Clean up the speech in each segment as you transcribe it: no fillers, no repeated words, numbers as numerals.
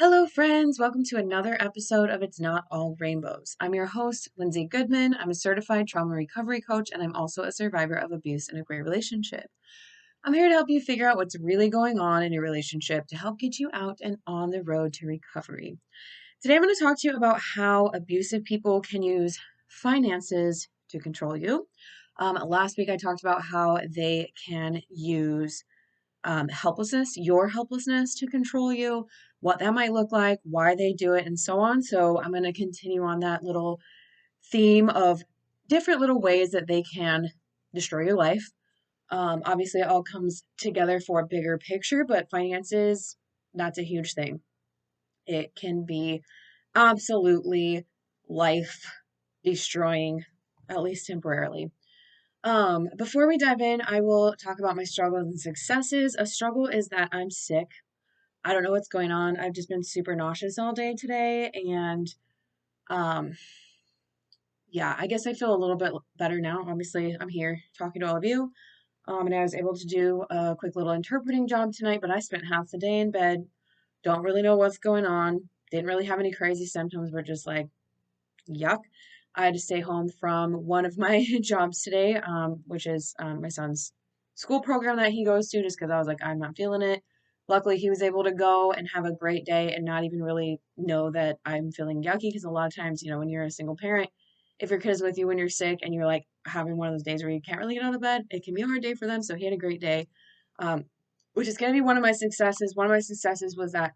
Hello, friends. Welcome to another episode of It's Not All Rainbows. I'm your host, Lindsay Goodman. I'm a certified trauma recovery coach, and I'm also a survivor of abuse in a great relationship. I'm here to help you figure out what's really going on in your relationship to help get you out and on the road to recovery. Today, I'm going to talk to you about how abusive people can use finances to control you. Last week, I talked about how they can use your helplessness to control you, what that might look like, why they do it, and so on. So I'm going to continue on that little theme of different little ways that they can destroy your life. Obviously, it all comes together for a bigger picture, but finances, that's a huge thing. It can be absolutely life destroying, at least temporarily. Before we dive in, I will talk about my struggles and successes. A struggle is that I'm sick. I don't know what's going on. I've just been super nauseous all day today, and um, yeah, I guess I feel a little bit better now. Obviously, I'm here talking to all of you. And I was able to do a quick little interpreting job tonight, but I spent half the day in bed. Don't really know what's going on. Didn't really have any crazy symptoms, but just like yuck. I had to stay home from one of my jobs today, which is my son's school program that he goes to, just because I was like, I'm not feeling it. Luckily, he was able to go and have a great day and not even really know that I'm feeling yucky. Because a lot of times, when you're a single parent, if your kid is with you when you're sick and you're like having one of those days where you can't really get out of bed, it can be a hard day for them. So he had a great day, um, which is going to be one of my successes. One of my successes was that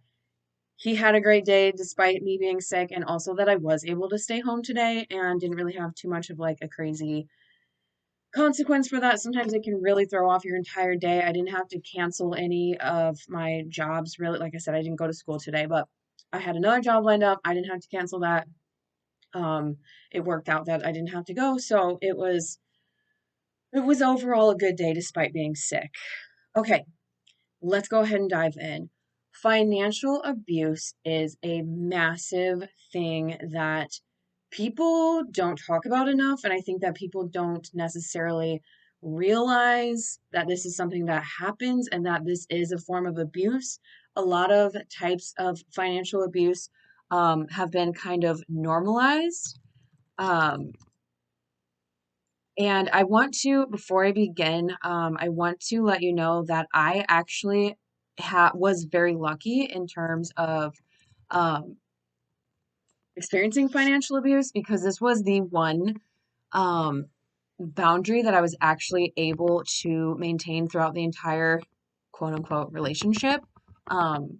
he had a great day despite me being sick, and also that I was able to stay home today and didn't really have too much of like a crazy consequence for that. Sometimes it can really throw off your entire day. I didn't have to cancel any of my jobs, really. Like I said, I didn't go to school today, but I had another job lined up. I didn't have to cancel that. It worked out that I didn't have to go, so it was overall a good day despite being sick. Okay, let's go ahead and dive in. Financial abuse is a massive thing that people don't talk about enough. And I think that people don't necessarily realize that this is something that happens and that this is a form of abuse. A lot of types of financial abuse have been kind of normalized. Um, and I want to, before I begin, I want to let you know that I actually was very lucky in terms of um, experiencing financial abuse because this was the one um, boundary that I was actually able to maintain throughout the entire quote unquote relationship. Um,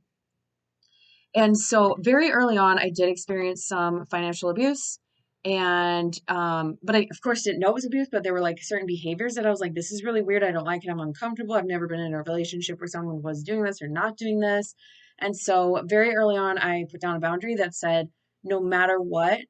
and so very early on, I did experience some financial abuse. And, but I, of course, didn't know it was abuse, but there were like certain behaviors that I was like, this is really weird. I don't like it. I'm uncomfortable. I've never been in a relationship where someone was doing this or not doing this. And so very early on, I put down a boundary that said, no matter what,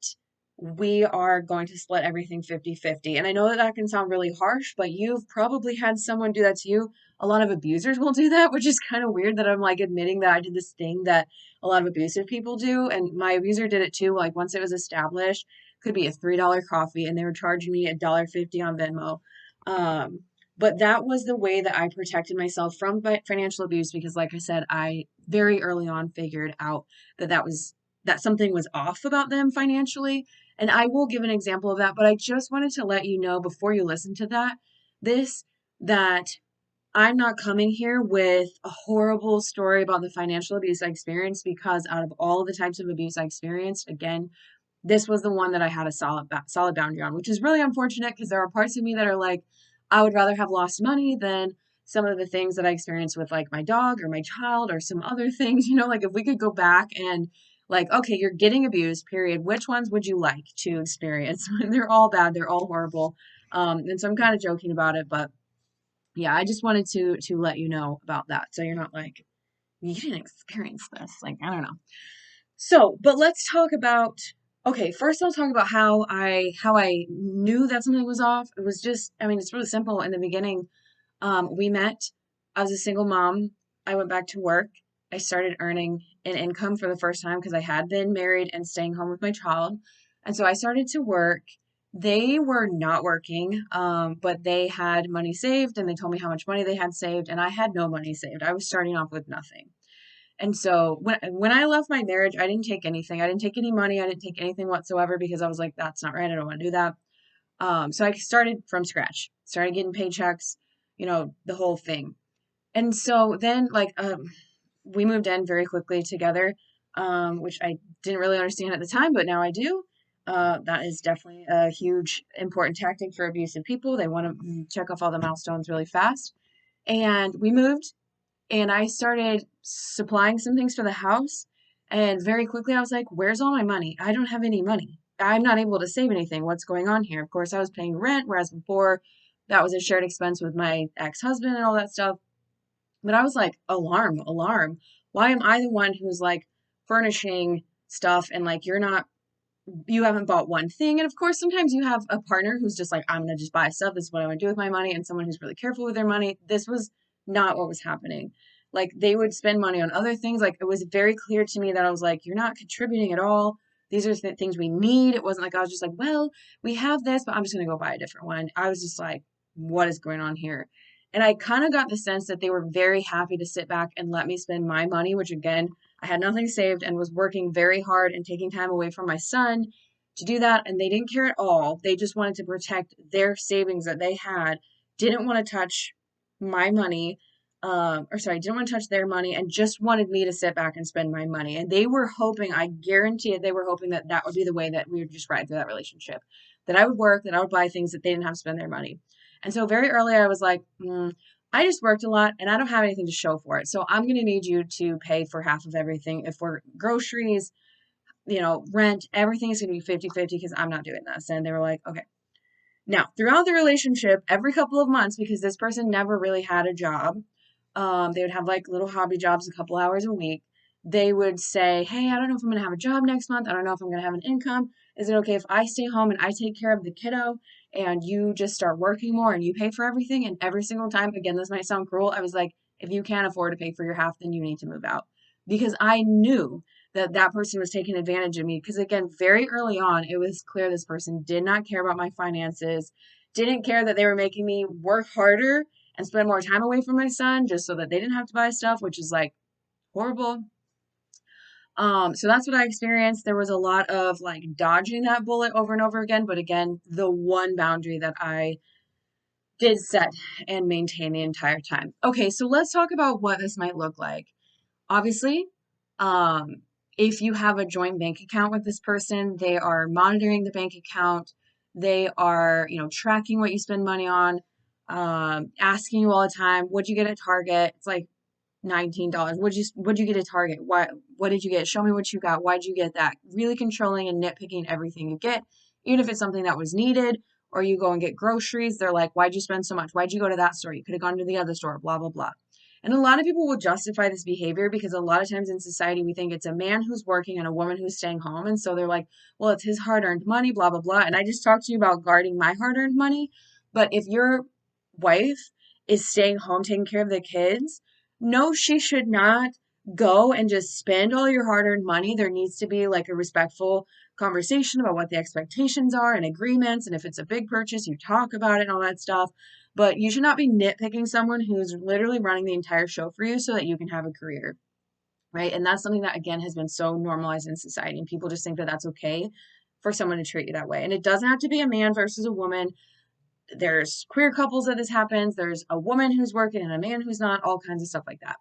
we are going to split everything 50-50. And I know that that can sound really harsh, but you've probably had someone do that to you. A lot of abusers will do that, which is kind of weird that I'm like admitting that I did this thing that a lot of abusive people do. And my abuser did it too. Like once it was established, could be a $3 coffee and they were charging me $1.50 on Venmo. Um, but that was the way that I protected myself from financial abuse because, like I said, I very early on figured out that something was off about them financially. And I will give an example of that, but I just wanted to let you know before you listen to this, that I'm not coming here with a horrible story about the financial abuse I experienced because out of all of the types of abuse I experienced, again, this was the one that I had a solid boundary on, which is really unfortunate because there are parts of me that are like, I would rather have lost money than some of the things that I experienced with like my dog or my child or some other things, like if we could go back and like, okay, you're getting abused, period. Which ones would you like to experience? They're all bad. They're all horrible. And so I'm kind of joking about it, but yeah, I just wanted to let you know about that. So you're not like, you didn't experience this. Like, I don't know. So, but let's talk about okay, first I'll talk about how I knew that something was off. It was just, I mean, it's really simple. In the beginning, we met. I was a single mom. I went back to work. I started earning an income for the first time because I had been married and staying home with my child. And so I started to work. They were not working, but they had money saved and they told me how much money they had saved, and I had no money saved. I was starting off with nothing. And so when I left my marriage, I didn't take anything. I didn't take any money. I didn't take anything whatsoever because I was like, that's not right. I don't want to do that. So I started from scratch, started getting paychecks, the whole thing. And so then we moved in very quickly together, which I didn't really understand at the time, but now I do. That is definitely a huge important tactic for abusive people. They want to check off all the milestones really fast. And we moved and I started supplying some things for the house. And very quickly, I was like, where's all my money? I don't have any money. I'm not able to save anything. What's going on here? Of course, I was paying rent, whereas before that was a shared expense with my ex husband and all that stuff. But I was like, alarm, alarm. Why am I the one who's like furnishing stuff and like you haven't bought one thing? And of course, sometimes you have a partner who's just like, I'm going to just buy stuff. This is what I want to do with my money. And someone who's really careful with their money. This was not what was happening. Like they would spend money on other things. Like it was very clear to me that I was like, you're not contributing at all. These are the things we need. It wasn't like I was just like, well, we have this, but I'm just going to go buy a different one. I was just like, what is going on here? And I kind of got the sense that they were very happy to sit back and let me spend my money, which again, I had nothing saved and was working very hard and taking time away from my son to do that. And they didn't care at all. They just wanted to protect their savings that they had, didn't want to touch my money, didn't want to touch their money and just wanted me to sit back and spend my money. And they were hoping, I guarantee it, they were hoping that that would be the way that we would just ride through that relationship, that I would work, that I would buy things that they didn't have to spend their money. And so very early, I was like, I just worked a lot and I don't have anything to show for it. So I'm going to need you to pay for half of everything. If we're groceries, rent, everything is going to be 50-50 because I'm not doing this. And they were like, okay. Now, throughout the relationship, every couple of months, because this person never really had a job, they would have like little hobby jobs a couple hours a week. They would say, hey, I don't know if I'm going to have a job next month. I don't know if I'm going to have an income. Is it okay if I stay home and I take care of the kiddo and you just start working more and you pay for everything? And every single time, again, this might sound cruel, I was like, if you can't afford to pay for your half, then you need to move out. Because I knew that that person was taking advantage of me. Because again, very early on, it was clear this person did not care about my finances, didn't care that they were making me work harder and spend more time away from my son just so that they didn't have to buy stuff, which is like horrible. So that's what I experienced. There was a lot of like dodging that bullet over and over again. But again, the one boundary that I did set and maintain the entire time. Okay, so let's talk about what this might look like. Obviously, um, if you have a joint bank account with this person, they are monitoring the bank account. They are, tracking what you spend money on, asking you all the time, what'd you get at Target? It's like $19. What'd you get at Target? What did you get? Show me what you got. Why'd you get that? Really controlling and nitpicking everything you get, even if it's something that was needed, or you go and get groceries. They're like, why'd you spend so much? Why'd you go to that store? You could have gone to the other store, blah, blah, blah. And a lot of people will justify this behavior because a lot of times in society, we think it's a man who's working and a woman who's staying home. And so they're like, well, it's his hard earned money, blah, blah, blah. And I just talked to you about guarding my hard earned money. But if your wife is staying home taking care of the kids, no, she should not go and just spend all your hard earned money. There needs to be like a respectful conversation about what the expectations are and agreements. And if it's a big purchase, you talk about it and all that stuff. But you should not be nitpicking someone who's literally running the entire show for you so that you can have a career, right? And that's something that, again, has been so normalized in society. And people just think that that's okay for someone to treat you that way. And it doesn't have to be a man versus a woman. There's queer couples that this happens. There's a woman who's working and a man who's not, all kinds of stuff like that.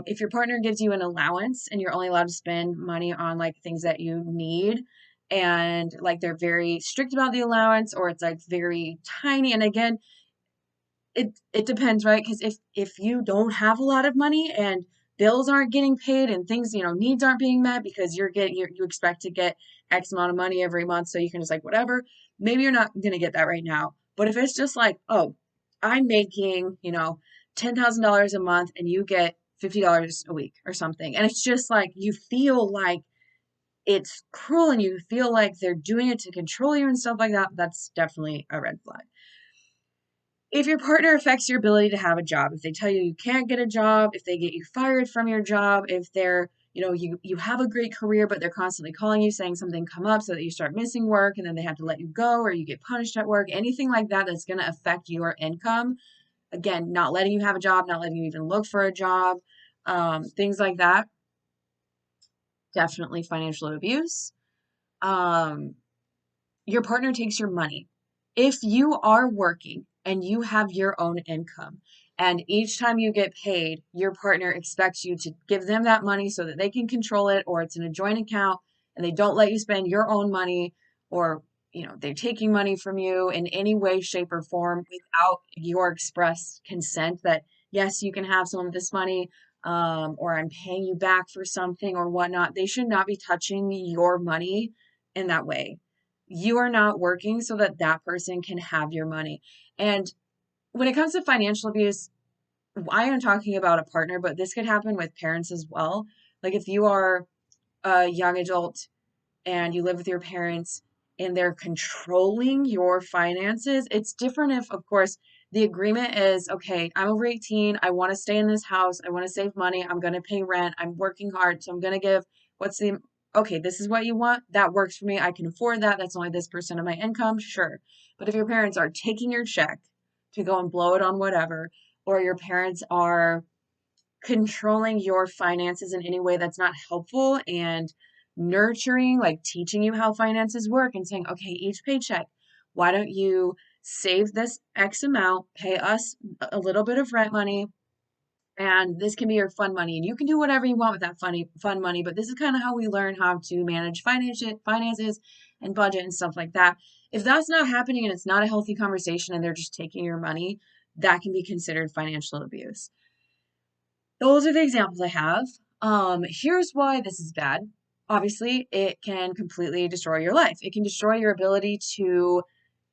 If your partner gives you an allowance and you're only allowed to spend money on like things that you need, and like they're very strict about the allowance, or it's like very tiny. And again, it depends, right? Because if you don't have a lot of money and bills aren't getting paid and things, needs aren't being met because you expect to get X amount of money every month, so you can just like whatever, maybe you're not gonna get that right now. But if it's just like, oh, I'm making, $10,000 a month and you get $50 a week or something, and it's just like you feel like it's cruel and you feel like they're doing it to control you and stuff like that, that's definitely a red flag. If your partner affects your ability to have a job, if they tell you you can't get a job, if they get you fired from your job, if they're, you have a great career, but they're constantly calling you saying something come up so that you start missing work and then they have to let you go or you get punished at work, anything like that that's going to affect your income. Again, not letting you have a job, not letting you even look for a job. things like that. Definitely financial abuse. Um, your partner takes your money. If you are working and you have your own income, and each time you get paid, your partner expects you to give them that money so that they can control it, or it's in a joint account and they don't let you spend your own money, or they're taking money from you in any way, shape, or form without your express consent that yes, you can have some of this money, or I'm paying you back for something or whatnot. They should not be touching your money in that way. You are not working so that that person can have your money. And when it comes to financial abuse, I am talking about a partner, but this could happen with parents as well. Like if you are a young adult and you live with your parents and they're controlling your finances, it's different if, of course, the agreement is okay, I'm over 18, I want to stay in this house, I want to save money, I'm going to pay rent, I'm working hard, so I'm going to give what's the okay, this is what you want, that works for me, I can afford that, that's only this percent of my income, sure. But if your parents are taking your check to go and blow it on whatever, or your parents are controlling your finances in any way that's not helpful and nurturing, like teaching you how finances work and saying, okay, each paycheck, why don't you save this X amount, pay us a little bit of rent money, and this can be your fun money. And you can do whatever you want with that fun money, but this is kind of how we learn how to manage finances and budget and stuff like that. If that's not happening and it's not a healthy conversation and they're just taking your money, that can be considered financial abuse. Those are the examples I have. Here's why this is bad. Obviously, it can completely destroy your life. It can destroy your ability to,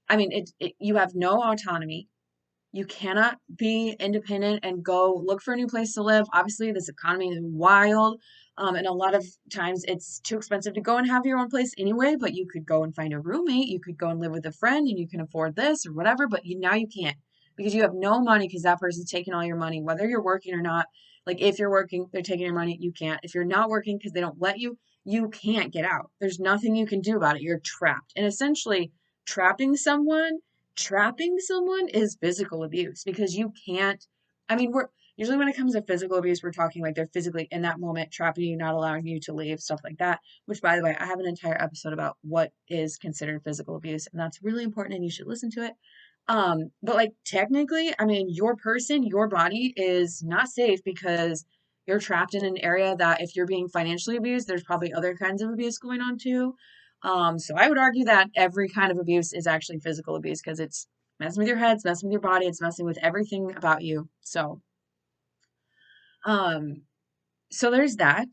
I mean, you have no autonomy. You cannot be independent and go look for a new place to live. Obviously, this economy is wild. And a lot of times it's too expensive to go and have your own place anyway, but you could go and find a roommate. You could go and live with a friend and you can afford this or whatever, but now you can't because you have no money because that person's taking all your money, whether you're working or not. Like if you're working, they're taking your money. You can't. If you're not working because they don't let you, you can't get out. There's nothing you can do about it. You're trapped. And essentially, trapping someone trapping someone is physical abuse because you can't, I mean, we're usually when it comes to physical abuse, we're talking like they're physically in that moment trapping you, not allowing you to leave, stuff like that. Which, by the way, I have an entire episode about what is considered physical abuse, and that's really important and you should listen to it. But like technically, I mean, your person, your body is not safe because you're trapped in an area that if you're being financially abused, there's probably other kinds of abuse going on too. So I would argue that every kind of abuse is actually physical abuse because it's messing with your head, it's messing with your body, it's messing with everything about you. Um, so there's that.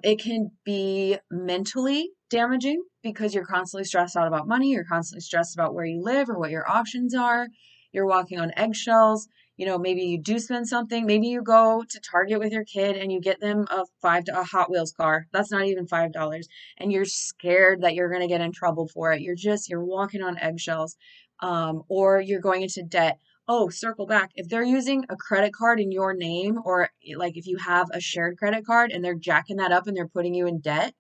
It can be mentally damaging because you're constantly stressed out about money, you're constantly stressed about where you live or what your options are. You're walking on eggshells. Maybe you do spend something. Maybe you go to Target with your kid and you get them a Hot Wheels car. That's not even $5. And you're scared that you're going to get in trouble for it. You're walking on eggshells. Or you're going into debt. Oh, circle back. If they're using a credit card in your name, or like if you have a shared credit card and they're jacking that up and they're putting you in debt,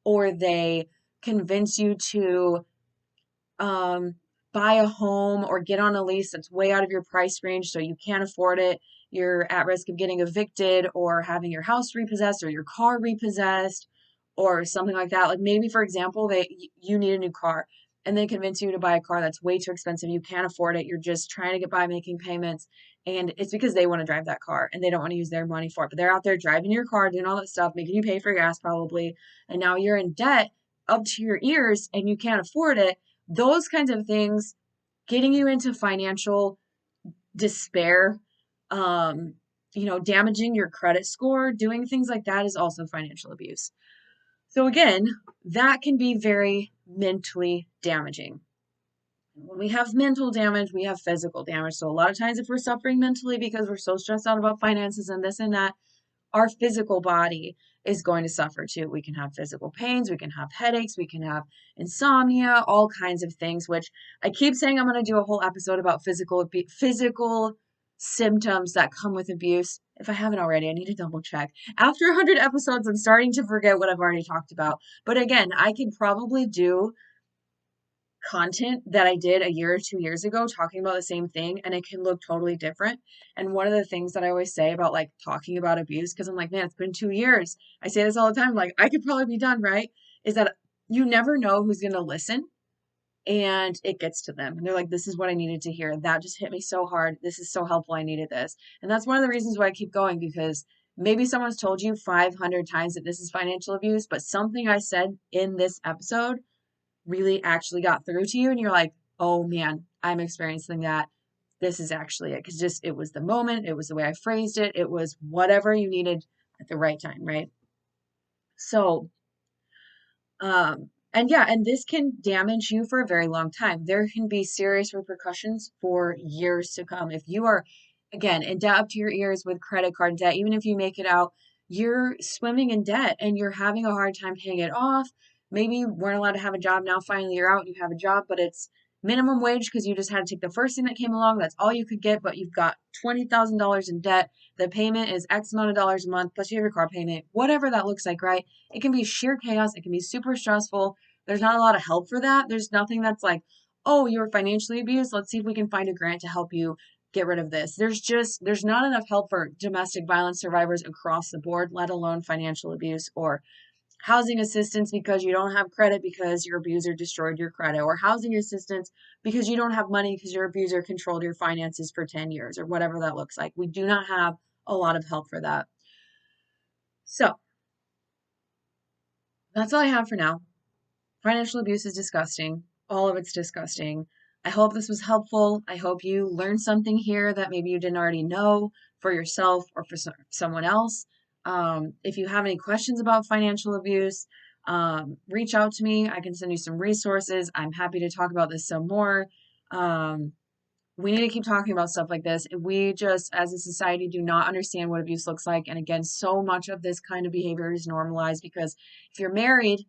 or they convince you to um, buy a home or get on a lease that's way out of your price range so you can't afford it, you're at risk of getting evicted or having your house repossessed or your car repossessed or something like that. Like maybe, for example, you need a new car and they convince you to buy a car that's way too expensive. You can't afford it. You're just trying to get by making payments. And it's because they want to drive that car and they don't want to use their money for it. But they're out there driving your car, doing all that stuff, making you pay for gas probably. And now you're in debt up to your ears and you can't afford it. Those kinds of things, getting you into financial despair, damaging your credit score, doing things like that is also financial abuse. So again, that can be very mentally damaging. When we have mental damage, we have physical damage. So a lot of times if we're suffering mentally because we're so stressed out about finances and this and that, our physical body is going to suffer too. We can have physical pains, we can have headaches, we can have insomnia, all kinds of things, which I keep saying I'm going to do a whole episode about physical symptoms that come with abuse. If I haven't already, I need to double check. After 100 episodes, I'm starting to forget what I've already talked about. But again, I could probably do content that I did a year or 2 years ago talking about the same thing, and it can look totally different. And one of the things that I always say about like talking about abuse, because I'm like, man, it's been 2 years. I say this all the time, like I could probably be done, right? Is that you never know who's going to listen, and it gets to them. And they're like, this is what I needed to hear. That just hit me so hard. This is so helpful. I needed this. And that's one of the reasons why I keep going, because maybe someone's told you 500 times that this is financial abuse, but something I said in this episode really actually got through to you, and you're like, oh man, I'm experiencing that. This is actually it. Because just it was the moment, it was the way I phrased it, it was whatever you needed at the right time, right? So and yeah, and this can damage you for a very long time. There can be serious repercussions for years to come. If you are, again, in debt up to your ears with credit card debt, even if you make it out, you're swimming in debt and you're having a hard time paying it off. Maybe you weren't allowed to have a job. Now finally you're out and you have a job, but it's minimum wage because you just had to take the first thing that came along. That's all you could get, but you've got $20,000 in debt. The payment is X amount of dollars a month, plus you have your car payment, whatever that looks like, right? It can be sheer chaos. It can be super stressful. There's not a lot of help for that. There's nothing that's like, oh, you were financially abused. Let's see if we can find a grant to help you get rid of this. There's not enough help for domestic violence survivors across the board, let alone financial abuse or housing assistance because you don't have credit because your abuser destroyed your credit, or housing assistance because you don't have money because your abuser controlled your finances for 10 years, or whatever that looks like. We do not have a lot of help for that. So that's all I have for now. Financial abuse is disgusting. All of it's disgusting. I hope this was helpful. I hope you learned something here that maybe you didn't already know for yourself or for someone else. If you have any questions about financial abuse, reach out to me. I can send you some resources. I'm happy to talk about this some more. Um, we need to keep talking about stuff like this. We just, as a society, do not understand what abuse looks like. And again, so much of this kind of behavior is normalized because if you're married,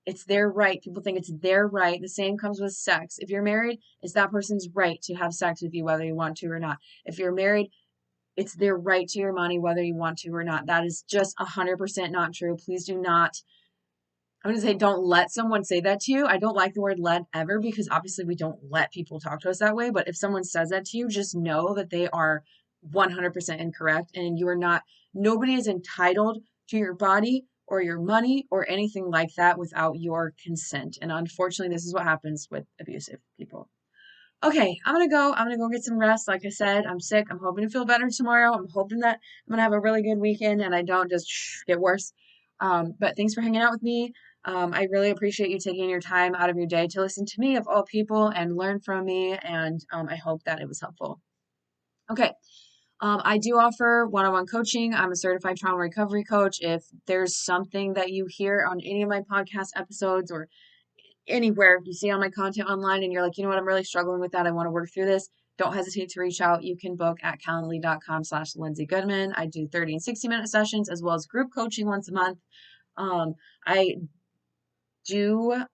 it's their right. People think it's their right. The same comes with sex. If you're married, it's that person's right to have sex with you, whether you want to or not. If you're married, it's their right to your money, whether you want to or not. That is just 100% not true. Please do not. I'm going to say don't let someone say that to you. I don't like the word let ever because obviously we don't let people talk to us that way. But if someone says that to you, just know that they are 100% incorrect and you are not, nobody is entitled to your body or your money or anything like that without your consent. And unfortunately, this is what happens with abusive people. Okay, I'm gonna go. I'm gonna go get some rest. Like I said, I'm sick. I'm hoping to feel better tomorrow. I'm hoping that I'm gonna have a really good weekend and I don't just get worse. But thanks for hanging out with me. I really appreciate you taking your time out of your day to listen to me, of all people, and learn from me. And I hope that it was helpful. Okay. I do offer one-on-one coaching. I'm a certified trauma recovery coach. If there's something that you hear on any of my podcast episodes or anywhere you see on my content online and you're like, you know what, I'm really struggling with that. I want to work through this. Don't hesitate to reach out. You can book at calendly.com/Lindsay Goodman. I do 30 and 60-minute sessions as well as group coaching once a month. I do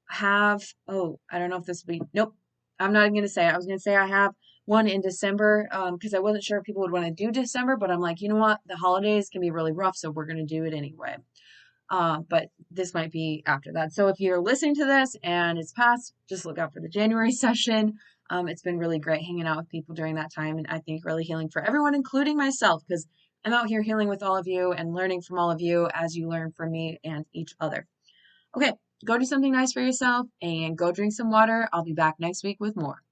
have, oh, I don't know if this will be, nope, I'm not even going to say it. I was going to say I have one in December because I wasn't sure if people would want to do December, but I'm like, you know what, the holidays can be really rough, so we're going to do it anyway. But this might be after that. So if you're listening to this and it's past, just look out for the January session. It's been really great hanging out with people during that time, and I think really healing for everyone, including myself, because I'm out here healing with all of you and learning from all of you as you learn from me and each other. Okay, go do something nice for yourself and go drink some water. I'll be back next week with more.